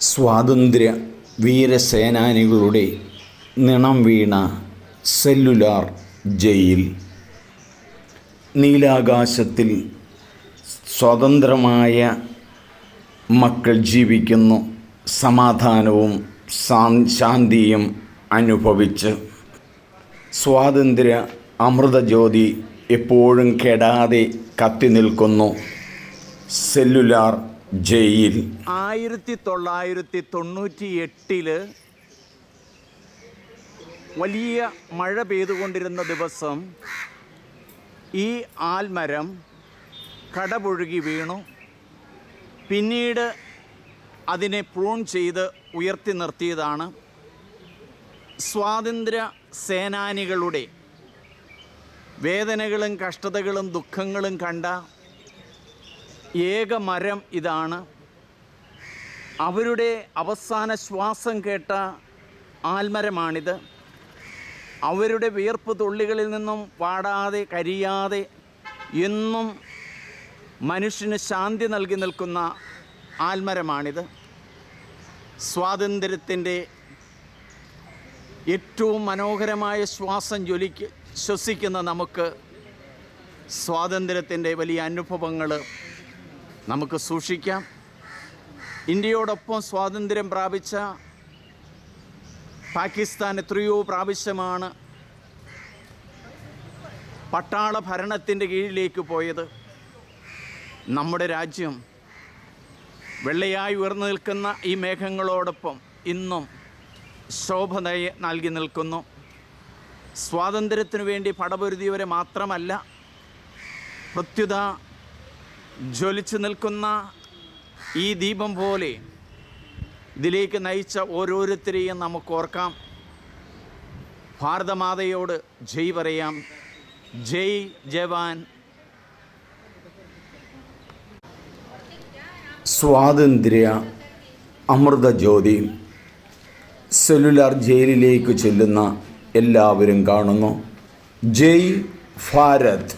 സ്വാതന്ത്ര്യ വീരസേനാനികളുടെ നിണം വീണ cellular jail. നീലാകാശത്തിൽ സ്വതന്ത്രമായ മക്കൾ ജീവിക്കുന്നു, സമാധാനവും ശാന്തിയും അനുഭവിച്ച്. സ്വാതന്ത്ര്യ അമൃതജ്യോതി എപ്പോഴും കെടാതെ കത്തി നിൽക്കുന്നു സെല്ലുലാർ ജയിൽ. 1998 വലിയ മഴ പെയ്തുകൊണ്ടിരുന്ന ദിവസം ഈ ആൽമരം കടപുഴകി വീണു. പിന്നീട് അതിനെ പ്രൂൺ ചെയ്ത് ഉയർത്തി നിർത്തിയതാണ്. സ്വാതന്ത്ര്യ സേനാനികളുടെ വേദനകളും കഷ്ടതകളും ദുഃഖങ്ങളും കണ്ട ഏക മരം ഇതാണ്. അവരുടെ അവസാന ശ്വാസം കേട്ട ആൽമരമാണിത്. അവരുടെ വിയർപ്പ് തുള്ളികളിൽ നിന്നും വാടാതെ കരിയാതെ എന്നും മനുഷ്യന് ശാന്തി നൽകി നിൽക്കുന്ന ആൽമരമാണിത്. സ്വാതന്ത്ര്യത്തിൻ്റെ ഏറ്റവും മനോഹരമായ ശ്വാസം ശ്വസിക്കുന്ന നമുക്ക് സ്വാതന്ത്ര്യത്തിൻ്റെ വലിയ അനുഭവങ്ങൾ നമുക്ക് സൂക്ഷിക്കാം. ഇന്ത്യയോടൊപ്പം സ്വാതന്ത്ര്യം പ്രാപിച്ച പാകിസ്ഥാൻ എത്രയോ പ്രാവശ്യമാണ് പട്ടാള ഭരണത്തിൻ്റെ കീഴിലേക്ക് പോയത്. നമ്മുടെ രാജ്യം വെള്ളയായി ഉയർന്നു നിൽക്കുന്ന ഈ മേഘങ്ങളോടൊപ്പം ഇന്നും ശോഭ നൽകി നിൽക്കുന്നു. സ്വാതന്ത്ര്യത്തിനു വേണ്ടി പടപൊരുതിയവരെ മാത്രമല്ല, പ്രത്യുത ജ്വലിച്ചു നിൽക്കുന്ന ഈ ദീപം പോലെ ഇതിലേക്ക് നയിച്ച ഓരോരുത്തരെയും നമുക്ക് ഓർക്കാം. ഭാരതമാതയോട് ജയ് പറയാം. ജയ് ജവാൻ. സ്വാതന്ത്ര്യ അമൃതജ്യോതി സെല്ലുലാർ ജയിലിലേക്ക് ചെല്ലുന്ന എല്ലാവരും കാണുന്നു. ജയ് ഭാരത്.